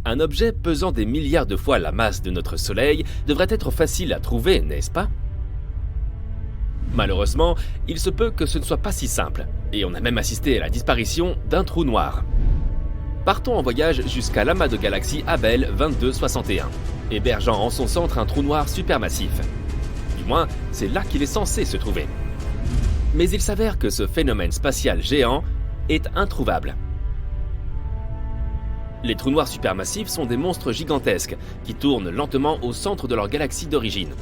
Un objet pesant des milliards de fois la masse de notre Soleil devrait être facile à trouver, n'est-ce pas? Malheureusement, il se peut que ce ne soit pas si simple, et on a même assisté à la disparition d'un trou noir. Partons en voyage jusqu'à l'amas de galaxies Abell 2261, hébergeant en son centre un trou noir supermassif. Du moins, c'est là qu'il est censé se trouver. Mais il s'avère que ce phénomène spatial géant est introuvable. Les trous noirs supermassifs sont des monstres gigantesques qui tournent lentement au centre de leur galaxie d'origine.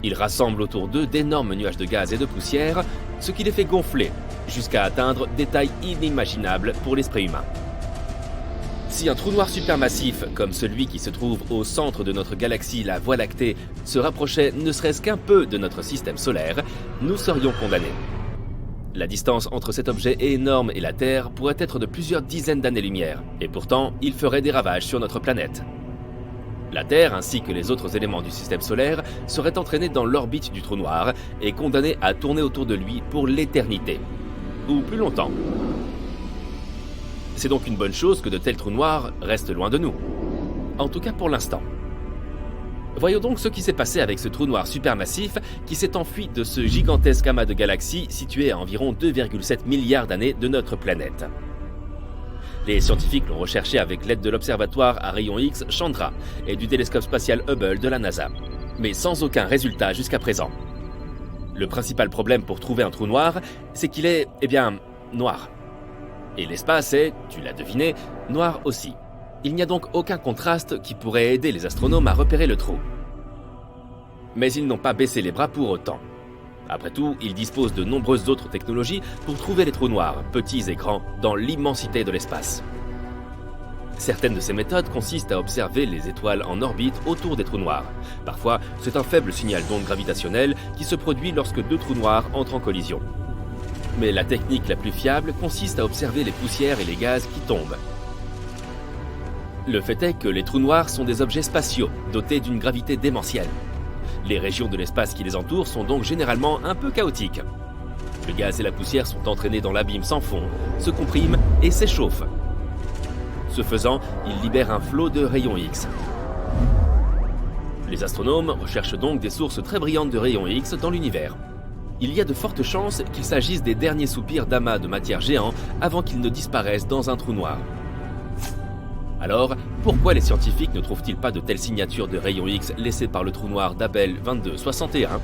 Ils rassemblent autour d'eux d'énormes nuages de gaz et de poussière, ce qui les fait gonfler jusqu'à atteindre des tailles inimaginables pour l'esprit humain. Si un trou noir supermassif, comme celui qui se trouve au centre de notre galaxie, la Voie lactée, se rapprochait ne serait-ce qu'un peu de notre système solaire, nous serions condamnés. La distance entre cet objet énorme et la Terre pourrait être de plusieurs dizaines d'années-lumière, et pourtant, il ferait des ravages sur notre planète. La Terre, ainsi que les autres éléments du système solaire, seraient entraînés dans l'orbite du trou noir et condamnés à tourner autour de lui pour l'éternité, ou plus longtemps. C'est donc une bonne chose que de tels trous noirs restent loin de nous, en tout cas pour l'instant. Voyons donc ce qui s'est passé avec ce trou noir supermassif qui s'est enfui de ce gigantesque amas de galaxies situé à environ 2,7 milliards d'années de notre planète. Les scientifiques l'ont recherché avec l'aide de l'observatoire à rayons X Chandra et du télescope spatial Hubble de la NASA, mais sans aucun résultat jusqu'à présent. Le principal problème pour trouver un trou noir, c'est qu'il est, noir. Et l'espace est, tu l'as deviné, noir aussi. Il n'y a donc aucun contraste qui pourrait aider les astronomes à repérer le trou. Mais ils n'ont pas baissé les bras pour autant. Après tout, ils disposent de nombreuses autres technologies pour trouver les trous noirs, petits et grands, dans l'immensité de l'espace. Certaines de ces méthodes consistent à observer les étoiles en orbite autour des trous noirs. Parfois, c'est un faible signal d'onde gravitationnelle qui se produit lorsque deux trous noirs entrent en collision. Mais la technique la plus fiable consiste à observer les poussières et les gaz qui tombent. Le fait est que les trous noirs sont des objets spatiaux, dotés d'une gravité démentielle. Les régions de l'espace qui les entourent sont donc généralement un peu chaotiques. Le gaz et la poussière sont entraînés dans l'abîme sans fond, se compriment et s'échauffent. Ce faisant, ils libèrent un flot de rayons X. Les astronomes recherchent donc des sources très brillantes de rayons X dans l'univers. Il y a de fortes chances qu'il s'agisse des derniers soupirs d'amas de matière géants avant qu'ils ne disparaissent dans un trou noir. Alors, pourquoi les scientifiques ne trouvent-ils pas de telles signatures de rayons X laissées par le trou noir d'Abell 2261 ?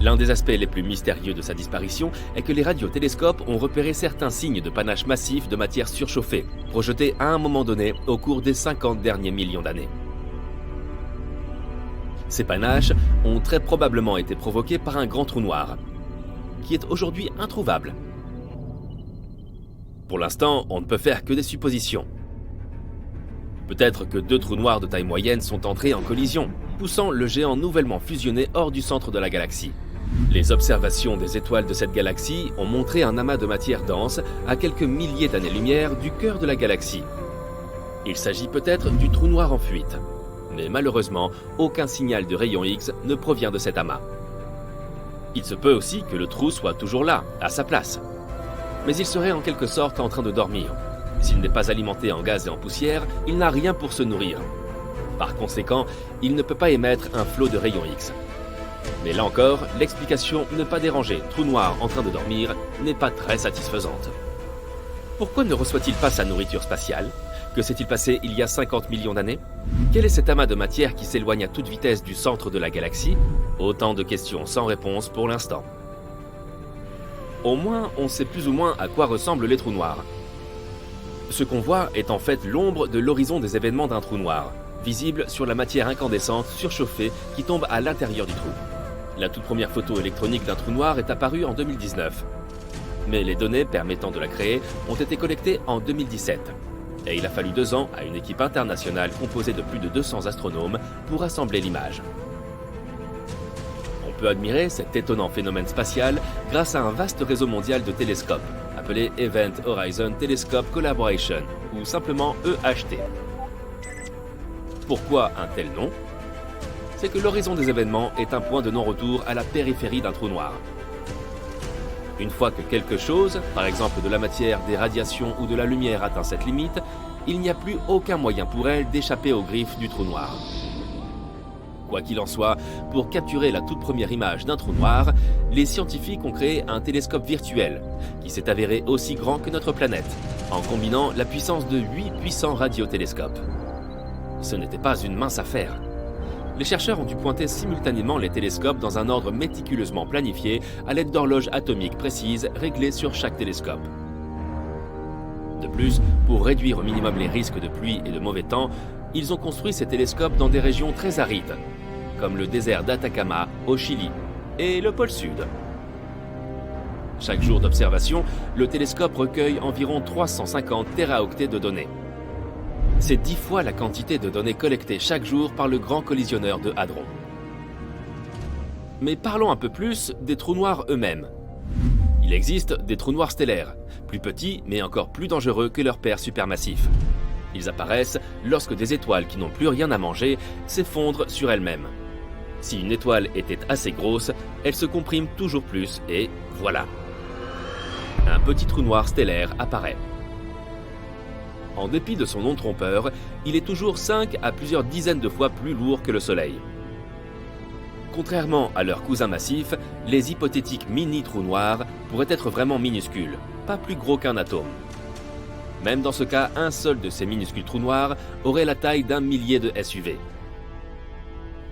L'un des aspects les plus mystérieux de sa disparition est que les radiotélescopes ont repéré certains signes de panache massif de matière surchauffée, projetés à un moment donné au cours des 50 derniers millions d'années. Ces panaches ont très probablement été provoqués par un grand trou noir, qui est aujourd'hui introuvable. Pour l'instant, on ne peut faire que des suppositions. Peut-être que deux trous noirs de taille moyenne sont entrés en collision, poussant le géant nouvellement fusionné hors du centre de la galaxie. Les observations des étoiles de cette galaxie ont montré un amas de matière dense à quelques milliers d'années-lumière du cœur de la galaxie. Il s'agit peut-être du trou noir en fuite. Mais malheureusement, aucun signal de rayon X ne provient de cet amas. Il se peut aussi que le trou soit toujours là, à sa place. Mais il serait en quelque sorte en train de dormir. S'il n'est pas alimenté en gaz et en poussière, il n'a rien pour se nourrir. Par conséquent, il ne peut pas émettre un flot de rayons X. Mais là encore, l'explication ne pas déranger trou noir en train de dormir n'est pas très satisfaisante. Pourquoi ne reçoit-il pas sa nourriture spatiale ? Que s'est-il passé il y a 50 millions d'années ? Quel est cet amas de matière qui s'éloigne à toute vitesse du centre de la galaxie ? Autant de questions sans réponse pour l'instant. Au moins, on sait plus ou moins à quoi ressemblent les trous noirs. Ce qu'on voit est en fait l'ombre de l'horizon des événements d'un trou noir, visible sur la matière incandescente surchauffée qui tombe à l'intérieur du trou. La toute première photo électronique d'un trou noir est apparue en 2019. Mais les données permettant de la créer ont été collectées en 2017. Et il a fallu 2 ans à une équipe internationale composée de plus de 200 astronomes pour assembler l'image. On peut admirer cet étonnant phénomène spatial grâce à un vaste réseau mondial de télescopes, appelé Event Horizon Telescope Collaboration, ou simplement EHT. Pourquoi un tel nom ? C'est que l'horizon des événements est un point de non-retour à la périphérie d'un trou noir. Une fois que quelque chose, par exemple de la matière, des radiations ou de la lumière atteint cette limite, il n'y a plus aucun moyen pour elle d'échapper aux griffes du trou noir. Quoi qu'il en soit, pour capturer la toute première image d'un trou noir, les scientifiques ont créé un télescope virtuel, qui s'est avéré aussi grand que notre planète, en combinant la puissance de 8 puissants radiotélescopes. Ce n'était pas une mince affaire. Les chercheurs ont dû pointer simultanément les télescopes dans un ordre méticuleusement planifié à l'aide d'horloges atomiques précises réglées sur chaque télescope. De plus, pour réduire au minimum les risques de pluie et de mauvais temps, ils ont construit ces télescopes dans des régions très arides, comme le désert d'Atacama au Chili et le pôle Sud. Chaque jour d'observation, le télescope recueille environ 350 téraoctets de données. C'est 10 fois la quantité de données collectées chaque jour par le Grand Collisionneur de Hadron. Mais parlons un peu plus des trous noirs eux-mêmes. Il existe des trous noirs stellaires, plus petits mais encore plus dangereux que leurs pairs supermassifs. Ils apparaissent lorsque des étoiles qui n'ont plus rien à manger s'effondrent sur elles-mêmes. Si une étoile était assez grosse, elle se comprime toujours plus et voilà. Un petit trou noir stellaire apparaît. En dépit de son nom trompeur, il est toujours 5 à plusieurs dizaines de fois plus lourd que le Soleil. Contrairement à leurs cousins massifs, les hypothétiques mini-trous noirs pourraient être vraiment minuscules, pas plus gros qu'un atome. Même dans ce cas, un seul de ces minuscules trous noirs aurait la taille d'un millier de SUV.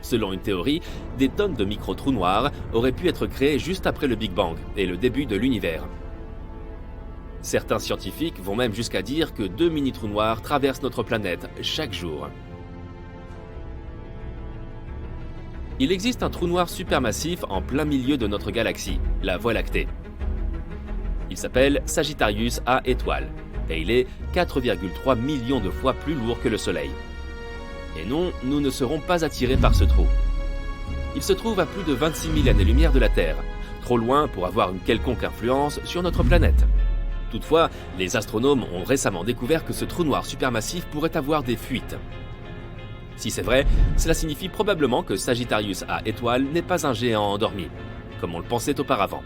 Selon une théorie, des tonnes de micro-trous noirs auraient pu être créés juste après le Big Bang et le début de l'univers. Certains scientifiques vont même jusqu'à dire que 2 mini-trous noirs traversent notre planète chaque jour. Il existe un trou noir supermassif en plein milieu de notre galaxie, la Voie lactée. Il s'appelle Sagittarius A étoile, et il est 4,3 millions de fois plus lourd que le Soleil. Et non, nous ne serons pas attirés par ce trou. Il se trouve à plus de 26 000 années-lumière de la Terre, trop loin pour avoir une quelconque influence sur notre planète. Toutefois, les astronomes ont récemment découvert que ce trou noir supermassif pourrait avoir des fuites. Si c'est vrai, cela signifie probablement que Sagittarius A étoile n'est pas un géant endormi, comme on le pensait auparavant.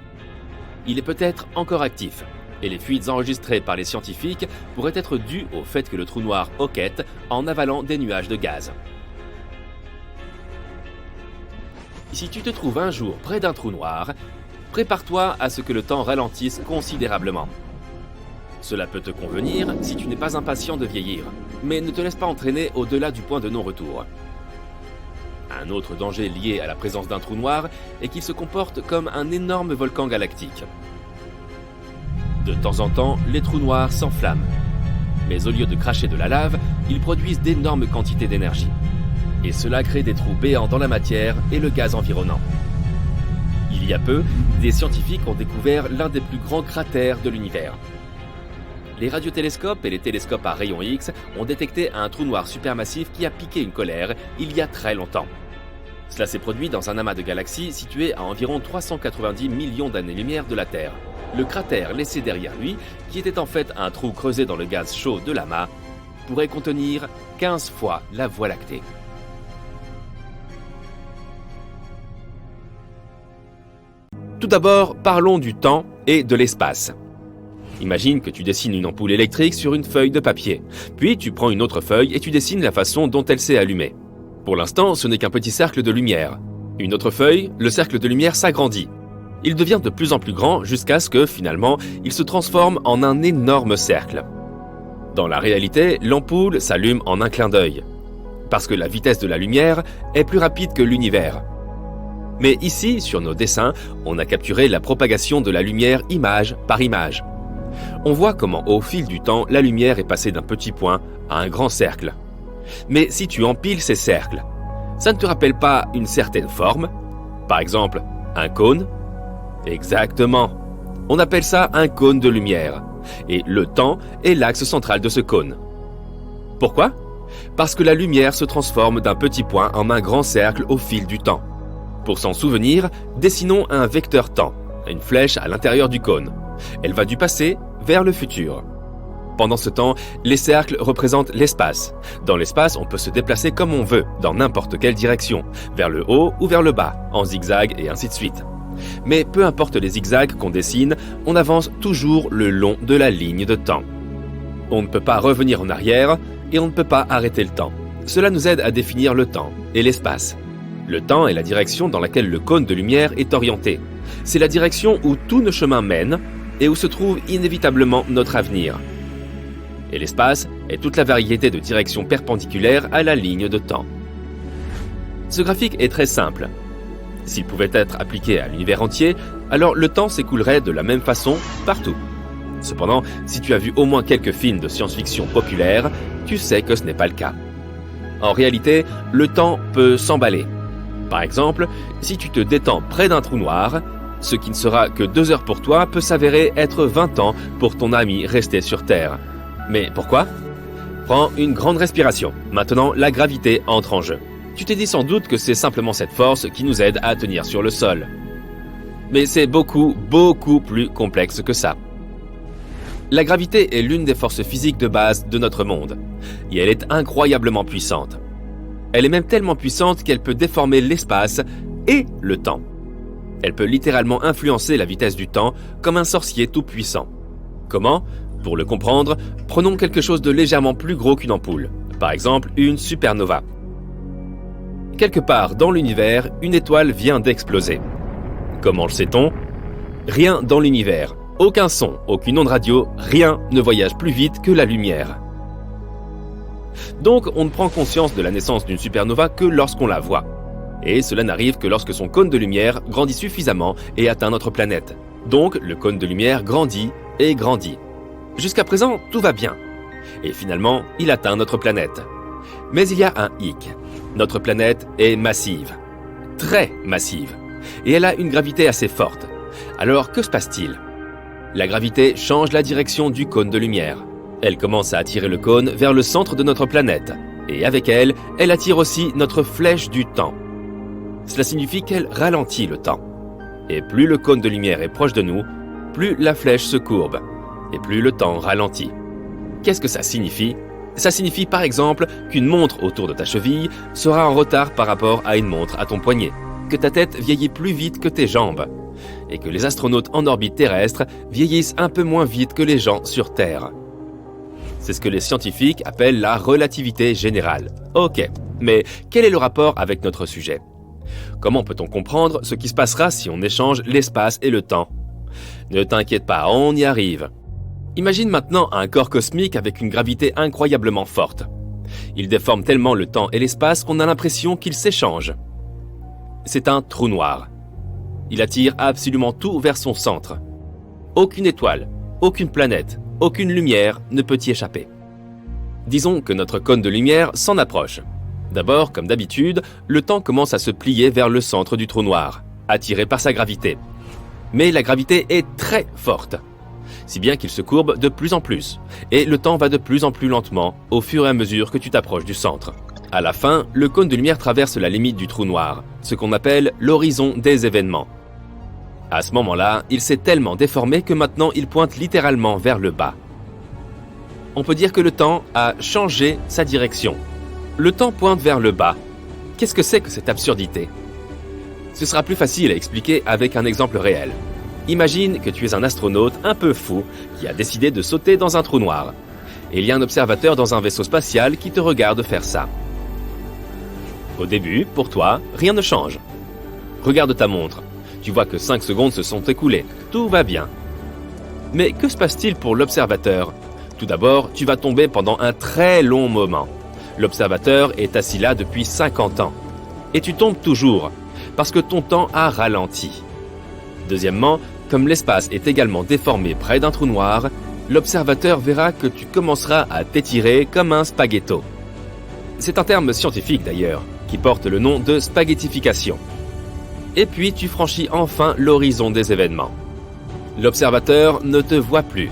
Il est peut-être encore actif, et les fuites enregistrées par les scientifiques pourraient être dues au fait que le trou noir hoquette en avalant des nuages de gaz. Si tu te trouves un jour près d'un trou noir, prépare-toi à ce que le temps ralentisse considérablement. Cela peut te convenir si tu n'es pas impatient de vieillir, mais ne te laisse pas entraîner au-delà du point de non-retour. Un autre danger lié à la présence d'un trou noir est qu'il se comporte comme un énorme volcan galactique. De temps en temps, les trous noirs s'enflamment. Mais au lieu de cracher de la lave, ils produisent d'énormes quantités d'énergie. Et cela crée des trous béants dans la matière et le gaz environnant. Il y a peu, des scientifiques ont découvert l'un des plus grands cratères de l'univers. Les radiotélescopes et les télescopes à rayons X ont détecté un trou noir supermassif qui a piqué une colère il y a très longtemps. Cela s'est produit dans un amas de galaxies situé à environ 390 millions d'années-lumière de la Terre. Le cratère laissé derrière lui, qui était en fait un trou creusé dans le gaz chaud de l'amas, pourrait contenir 15 fois la Voie lactée. Tout d'abord, parlons du temps et de l'espace. Imagine que tu dessines une ampoule électrique sur une feuille de papier. Puis tu prends une autre feuille et tu dessines la façon dont elle s'est allumée. Pour l'instant, ce n'est qu'un petit cercle de lumière. Une autre feuille, le cercle de lumière s'agrandit. Il devient de plus en plus grand jusqu'à ce que, finalement, il se transforme en un énorme cercle. Dans la réalité, l'ampoule s'allume en un clin d'œil. Parce que la vitesse de la lumière est plus rapide que l'univers. Mais ici, sur nos dessins, on a capturé la propagation de la lumière image par image. On voit comment au fil du temps, la lumière est passée d'un petit point à un grand cercle. Mais si tu empiles ces cercles, ça ne te rappelle pas une certaine forme? Par exemple, un cône? Exactement. On appelle ça un cône de lumière. Et le temps est l'axe central de ce cône. Pourquoi? Parce que la lumière se transforme d'un petit point en un grand cercle au fil du temps. Pour s'en souvenir, dessinons un vecteur temps, une flèche à l'intérieur du cône. Elle va du passé vers le futur. Pendant ce temps, les cercles représentent l'espace. Dans l'espace, on peut se déplacer comme on veut, dans n'importe quelle direction, vers le haut ou vers le bas, en zigzag et ainsi de suite. Mais peu importe les zigzags qu'on dessine, on avance toujours le long de la ligne de temps. On ne peut pas revenir en arrière et on ne peut pas arrêter le temps. Cela nous aide à définir le temps et l'espace. Le temps est la direction dans laquelle le cône de lumière est orienté. C'est la direction où tous nos chemins mènent et où se trouve inévitablement notre avenir. Et l'espace est toute la variété de directions perpendiculaires à la ligne de temps. Ce graphique est très simple. S'il pouvait être appliqué à l'univers entier, alors le temps s'écoulerait de la même façon partout. Cependant, si tu as vu au moins quelques films de science-fiction populaires, tu sais que ce n'est pas le cas. En réalité, le temps peut s'emballer. Par exemple, si tu te détends près d'un trou noir, ce qui ne sera que 2 heures pour toi peut s'avérer être 20 ans pour ton ami resté sur Terre. Mais pourquoi ? Prends une grande respiration. Maintenant, la gravité entre en jeu. Tu t'es dit sans doute que c'est simplement cette force qui nous aide à tenir sur le sol. Mais c'est beaucoup plus complexe que ça. La gravité est l'une des forces physiques de base de notre monde. Et elle est incroyablement puissante. Elle est même tellement puissante qu'elle peut déformer l'espace et le temps. Elle peut littéralement influencer la vitesse du temps comme un sorcier tout-puissant. Comment ? Pour le comprendre, prenons quelque chose de légèrement plus gros qu'une ampoule. Par exemple, une supernova. Quelque part dans l'univers, une étoile vient d'exploser. Comment le sait-on ? Rien dans l'univers, aucun son, aucune onde radio, rien ne voyage plus vite que la lumière. Donc on ne prend conscience de la naissance d'une supernova que lorsqu'on la voit. Et cela n'arrive que lorsque son cône de lumière grandit suffisamment et atteint notre planète. Donc le cône de lumière grandit et grandit. Jusqu'à présent, tout va bien. Et finalement, il atteint notre planète. Mais il y a un hic. Notre planète est massive. Très massive. Et elle a une gravité assez forte. Alors que se passe-t-il ? La gravité change la direction du cône de lumière. Elle commence à attirer le cône vers le centre de notre planète. Et avec elle, elle attire aussi notre flèche du temps. Cela signifie qu'elle ralentit le temps. Et plus le cône de lumière est proche de nous, plus la flèche se courbe. Et plus le temps ralentit. Qu'est-ce que ça signifie ? Ça signifie par exemple qu'une montre autour de ta cheville sera en retard par rapport à une montre à ton poignet, que ta tête vieillit plus vite que tes jambes, et que les astronautes en orbite terrestre vieillissent un peu moins vite que les gens sur Terre. C'est ce que les scientifiques appellent la relativité générale. Ok, mais quel est le rapport avec notre sujet ? Comment peut-on comprendre ce qui se passera si on échange l'espace et le temps ? Ne t'inquiète pas, on y arrive. Imagine maintenant un corps cosmique avec une gravité incroyablement forte. Il déforme tellement le temps et l'espace qu'on a l'impression qu'ils s'échangent. C'est un trou noir. Il attire absolument tout vers son centre. Aucune étoile, aucune planète, aucune lumière ne peut y échapper. Disons que notre cône de lumière s'en approche. D'abord, comme d'habitude, le temps commence à se plier vers le centre du trou noir, attiré par sa gravité. Mais la gravité est très forte, si bien qu'il se courbe de plus en plus, et le temps va de plus en plus lentement au fur et à mesure que tu t'approches du centre. À la fin, le cône de lumière traverse la limite du trou noir, ce qu'on appelle l'horizon des événements. À ce moment-là, il s'est tellement déformé que maintenant il pointe littéralement vers le bas. On peut dire que le temps a changé sa direction. Le temps pointe vers le bas. Qu'est-ce que c'est que cette absurdité ? Ce sera plus facile à expliquer avec un exemple réel. Imagine que tu es un astronaute un peu fou qui a décidé de sauter dans un trou noir. Et il y a un observateur dans un vaisseau spatial qui te regarde faire ça. Au début, pour toi, rien ne change. Regarde ta montre. Tu vois que 5 secondes se sont écoulées. Tout va bien. Mais que se passe-t-il pour l'observateur ? Tout d'abord, tu vas tomber pendant un très long moment. L'observateur est assis là depuis 50 ans. Et tu tombes toujours, parce que ton temps a ralenti. Deuxièmement, comme l'espace est également déformé près d'un trou noir, l'observateur verra que tu commenceras à t'étirer comme un spaghetto. C'est un terme scientifique d'ailleurs, qui porte le nom de spaghettification. Et puis tu franchis enfin l'horizon des événements. L'observateur ne te voit plus.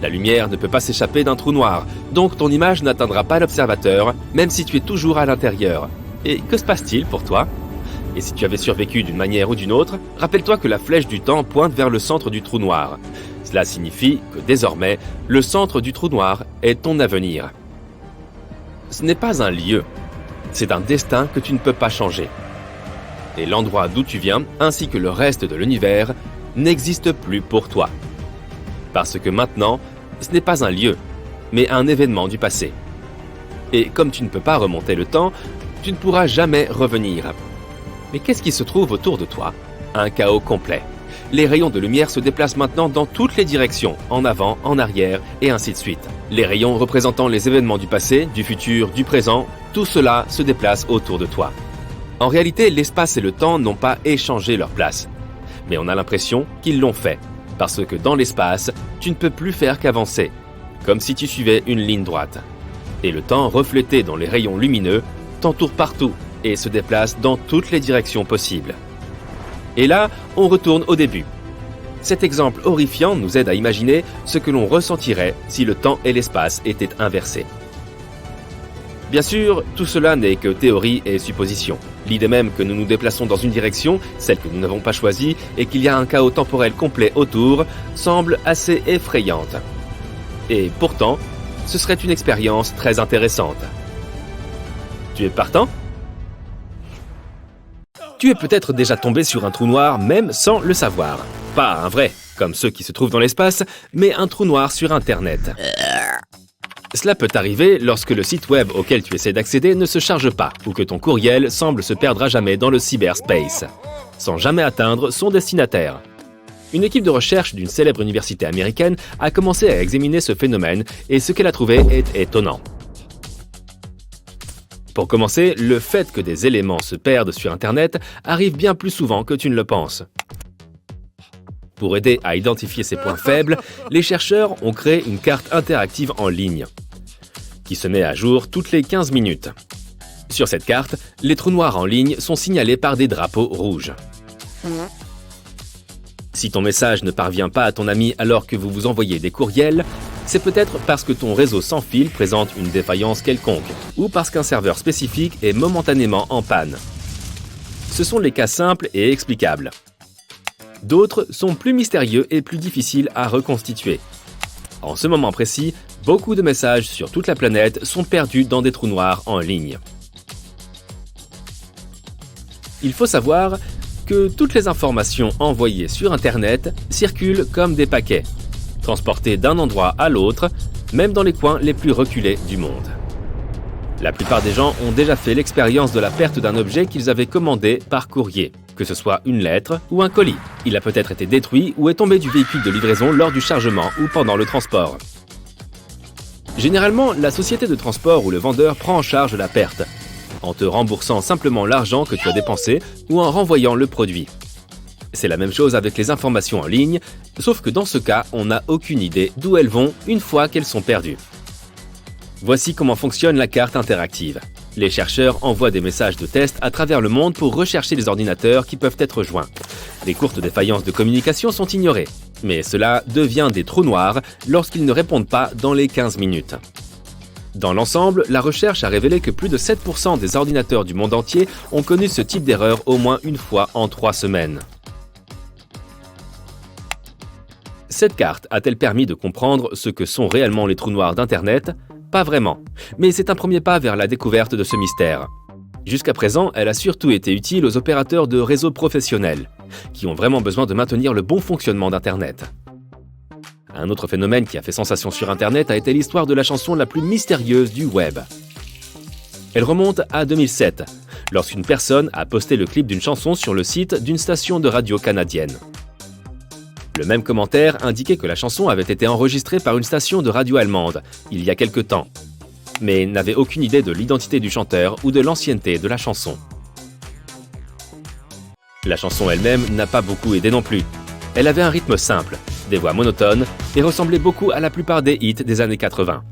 La lumière ne peut pas s'échapper d'un trou noir, donc ton image n'atteindra pas l'observateur, même si tu es toujours à l'intérieur. Et que se passe-t-il pour toi ? Et si tu avais survécu d'une manière ou d'une autre, rappelle-toi que la flèche du temps pointe vers le centre du trou noir. Cela signifie que désormais, le centre du trou noir est ton avenir. Ce n'est pas un lieu, c'est un destin que tu ne peux pas changer. Et l'endroit d'où tu viens, ainsi que le reste de l'univers, n'existe plus pour toi. Parce que maintenant, ce n'est pas un lieu, mais un événement du passé. Et comme tu ne peux pas remonter le temps, tu ne pourras jamais revenir. Mais qu'est-ce qui se trouve autour de toi? Un chaos complet. Les rayons de lumière se déplacent maintenant dans toutes les directions, en avant, en arrière, et ainsi de suite. Les rayons représentant les événements du passé, du futur, du présent, tout cela se déplace autour de toi. En réalité, l'espace et le temps n'ont pas échangé leur place. Mais on a l'impression qu'ils l'ont fait, parce que dans l'espace, tu ne peux plus faire qu'avancer, comme si tu suivais une ligne droite. Et le temps, reflété dans les rayons lumineux, t'entoure partout et se déplace dans toutes les directions possibles. Et là, on retourne au début. Cet exemple horrifiant nous aide à imaginer ce que l'on ressentirait si le temps et l'espace étaient inversés. Bien sûr, tout cela n'est que théorie et supposition. L'idée même que nous nous déplaçons dans une direction, celle que nous n'avons pas choisie, et qu'il y a un chaos temporel complet autour, semble assez effrayante. Et pourtant, ce serait une expérience très intéressante. Tu es partant ? Tu es peut-être déjà tombé sur un trou noir même sans le savoir. Pas un vrai, comme ceux qui se trouvent dans l'espace, mais un trou noir sur Internet. Cela peut arriver lorsque le site web auquel tu essaies d'accéder ne se charge pas ou que ton courriel semble se perdre à jamais dans le cyberspace, sans jamais atteindre son destinataire. Une équipe de recherche d'une célèbre université américaine a commencé à examiner ce phénomène et ce qu'elle a trouvé est étonnant. Pour commencer, le fait que des éléments se perdent sur Internet arrive bien plus souvent que tu ne le penses. Pour aider à identifier ces points faibles, les chercheurs ont créé une carte interactive en ligne, qui se met à jour toutes les 15 minutes. Sur cette carte, les trous noirs en ligne sont signalés par des drapeaux rouges. Si ton message ne parvient pas à ton ami alors que vous vous envoyez des courriels, c'est peut-être parce que ton réseau sans fil présente une défaillance quelconque, ou parce qu'un serveur spécifique est momentanément en panne. Ce sont les cas simples et explicables. D'autres sont plus mystérieux et plus difficiles à reconstituer. En ce moment précis, beaucoup de messages sur toute la planète sont perdus dans des trous noirs en ligne. Il faut savoir que toutes les informations envoyées sur Internet circulent comme des paquets, transportés d'un endroit à l'autre, même dans les coins les plus reculés du monde. La plupart des gens ont déjà fait l'expérience de la perte d'un objet qu'ils avaient commandé par courrier, que ce soit une lettre ou un colis. Il a peut-être été détruit ou est tombé du véhicule de livraison lors du chargement ou pendant le transport. Généralement, la société de transport ou le vendeur prend en charge la perte, en te remboursant simplement l'argent que tu as dépensé ou en renvoyant le produit. C'est la même chose avec les informations en ligne, sauf que dans ce cas, on n'a aucune idée d'où elles vont une fois qu'elles sont perdues. Voici comment fonctionne la carte interactive. Les chercheurs envoient des messages de test à travers le monde pour rechercher les ordinateurs qui peuvent être joints. Les courtes défaillances de communication sont ignorées, mais cela devient des trous noirs lorsqu'ils ne répondent pas dans les 15 minutes. Dans l'ensemble, la recherche a révélé que plus de 7% des ordinateurs du monde entier ont connu ce type d'erreur au moins une fois en 3 semaines. Cette carte a-t-elle permis de comprendre ce que sont réellement les trous noirs d'Internet ? Pas vraiment, mais c'est un premier pas vers la découverte de ce mystère. Jusqu'à présent, elle a surtout été utile aux opérateurs de réseaux professionnels, qui ont vraiment besoin de maintenir le bon fonctionnement d'Internet. Un autre phénomène qui a fait sensation sur Internet a été l'histoire de la chanson la plus mystérieuse du web. Elle remonte à 2007, lorsqu'une personne a posté le clip d'une chanson sur le site d'une station de radio canadienne. Le même commentaire indiquait que la chanson avait été enregistrée par une station de radio allemande, il y a quelque temps, mais n'avait aucune idée de l'identité du chanteur ou de l'ancienneté de la chanson. La chanson elle-même n'a pas beaucoup aidé non plus. Elle avait un rythme simple, des voix monotones et ressemblait beaucoup à la plupart des hits des années 80.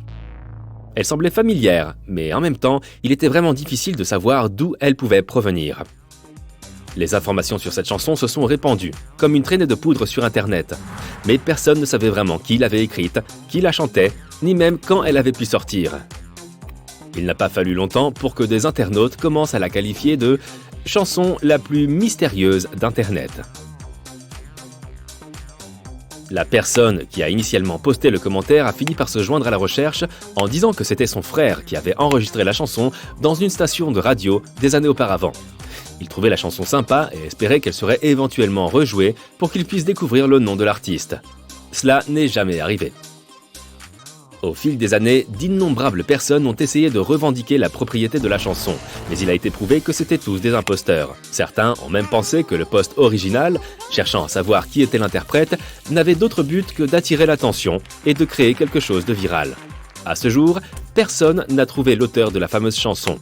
Elle semblait familière, mais en même temps, il était vraiment difficile de savoir d'où elle pouvait provenir. Les informations sur cette chanson se sont répandues, comme une traînée de poudre sur Internet. Mais personne ne savait vraiment qui l'avait écrite, qui la chantait, ni même quand elle avait pu sortir. Il n'a pas fallu longtemps pour que des internautes commencent à la qualifier de « chanson la plus mystérieuse d'Internet ». La personne qui a initialement posté le commentaire a fini par se joindre à la recherche en disant que c'était son frère qui avait enregistré la chanson dans une station de radio des années auparavant. Il trouvait la chanson sympa et espérait qu'elle serait éventuellement rejouée pour qu'il puisse découvrir le nom de l'artiste. Cela n'est jamais arrivé. Au fil des années, d'innombrables personnes ont essayé de revendiquer la propriété de la chanson, mais il a été prouvé que c'étaient tous des imposteurs. Certains ont même pensé que le post original, cherchant à savoir qui était l'interprète, n'avait d'autre but que d'attirer l'attention et de créer quelque chose de viral. À ce jour, personne n'a trouvé l'auteur de la fameuse chanson.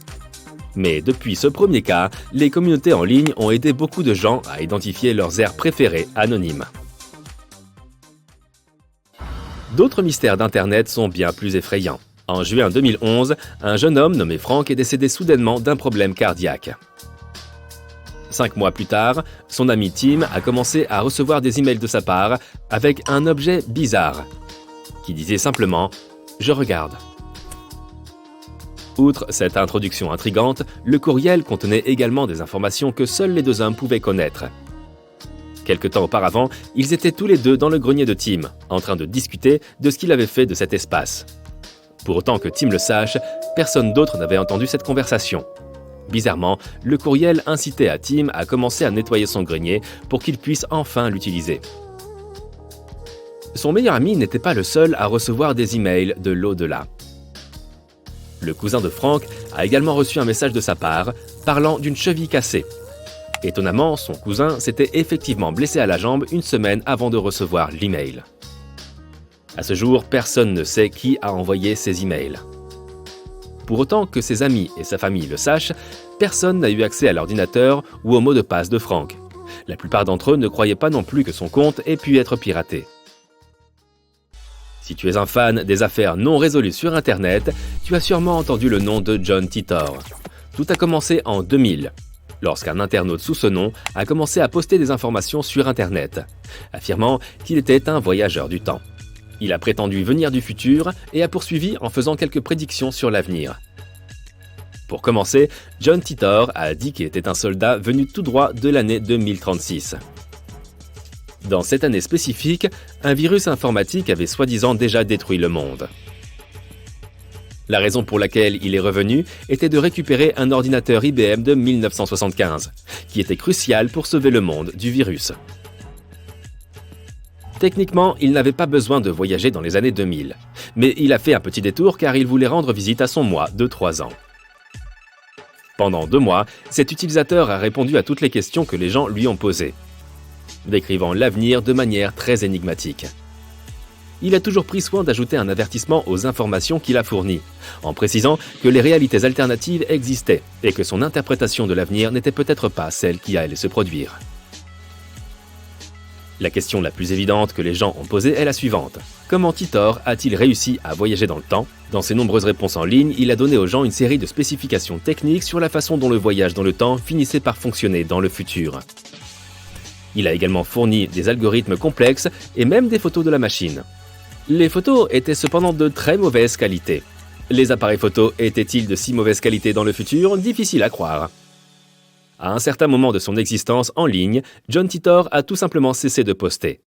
Mais depuis ce premier cas, les communautés en ligne ont aidé beaucoup de gens à identifier leurs airs préférés anonymes. D'autres mystères d'Internet sont bien plus effrayants. En juin 2011, un jeune homme nommé Frank est décédé soudainement d'un problème cardiaque. 5 mois plus tard, son ami Tim a commencé à recevoir des emails de sa part avec un objet bizarre qui disait simplement « Je regarde ». Outre cette introduction intrigante, le courriel contenait également des informations que seuls les deux hommes pouvaient connaître. Quelque temps auparavant, ils étaient tous les deux dans le grenier de Tim, en train de discuter de ce qu'il avait fait de cet espace. Pour autant que Tim le sache, personne d'autre n'avait entendu cette conversation. Bizarrement, le courriel incitait à Tim à commencer à nettoyer son grenier pour qu'il puisse enfin l'utiliser. Son meilleur ami n'était pas le seul à recevoir des emails de l'au-delà. Le cousin de Frank a également reçu un message de sa part, parlant d'une cheville cassée. Étonnamment, son cousin s'était effectivement blessé à la jambe une semaine avant de recevoir l'email. À ce jour, personne ne sait qui a envoyé ces emails. Pour autant que ses amis et sa famille le sachent, personne n'a eu accès à l'ordinateur ou au mot de passe de Frank. La plupart d'entre eux ne croyaient pas non plus que son compte ait pu être piraté. Si tu es un fan des affaires non résolues sur Internet, tu as sûrement entendu le nom de John Titor. Tout a commencé en 2000. Lorsqu'un internaute sous ce nom a commencé à poster des informations sur Internet, affirmant qu'il était un voyageur du temps. Il a prétendu venir du futur et a poursuivi en faisant quelques prédictions sur l'avenir. Pour commencer, John Titor a dit qu'il était un soldat venu tout droit de l'année 2036. Dans cette année spécifique, un virus informatique avait soi-disant déjà détruit le monde. La raison pour laquelle il est revenu était de récupérer un ordinateur IBM de 1975, qui était crucial pour sauver le monde du virus. Techniquement, il n'avait pas besoin de voyager dans les années 2000, mais il a fait un petit détour car il voulait rendre visite à son moi de 3 ans. Pendant 2 mois, cet utilisateur a répondu à toutes les questions que les gens lui ont posées, décrivant l'avenir de manière très énigmatique. Il a toujours pris soin d'ajouter un avertissement aux informations qu'il a fournies, en précisant que les réalités alternatives existaient et que son interprétation de l'avenir n'était peut-être pas celle qui allait se produire. La question la plus évidente que les gens ont posée est la suivante. Comment Titor a-t-il réussi à voyager dans le temps ? Dans ses nombreuses réponses en ligne, il a donné aux gens une série de spécifications techniques sur la façon dont le voyage dans le temps finissait par fonctionner dans le futur. Il a également fourni des algorithmes complexes et même des photos de la machine. Les photos étaient cependant de très mauvaise qualité. Les appareils photo étaient-ils de si mauvaise qualité dans le futur ? Difficile à croire. À un certain moment de son existence en ligne, John Titor a tout simplement cessé de poster.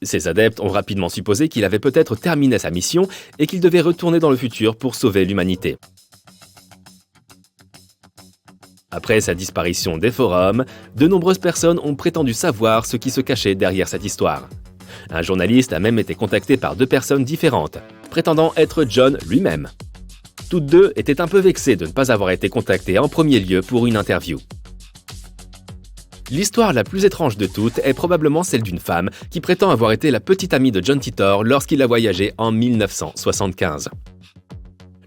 Ses adeptes ont rapidement supposé qu'il avait peut-être terminé sa mission et qu'il devait retourner dans le futur pour sauver l'humanité. Après sa disparition des forums, de nombreuses personnes ont prétendu savoir ce qui se cachait derrière cette histoire. Un journaliste a même été contacté par 2 personnes différentes, prétendant être John lui-même. Toutes 2 étaient un peu vexées de ne pas avoir été contactées en premier lieu pour une interview. L'histoire la plus étrange de toutes est probablement celle d'une femme qui prétend avoir été la petite amie de John Titor lorsqu'il a voyagé en 1975.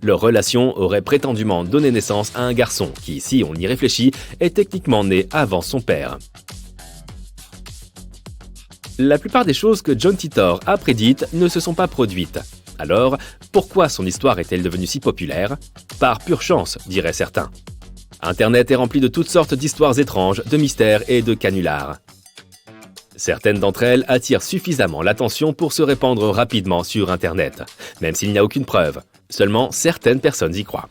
Leur relation aurait prétendument donné naissance à un garçon qui, si on y réfléchit, est techniquement né avant son père. La plupart des choses que John Titor a prédites ne se sont pas produites. Alors, pourquoi son histoire est-elle devenue si populaire ? Par pure chance, diraient certains. Internet est rempli de toutes sortes d'histoires étranges, de mystères et de canulars. Certaines d'entre elles attirent suffisamment l'attention pour se répandre rapidement sur Internet, même s'il n'y a aucune preuve. Seulement, certaines personnes y croient.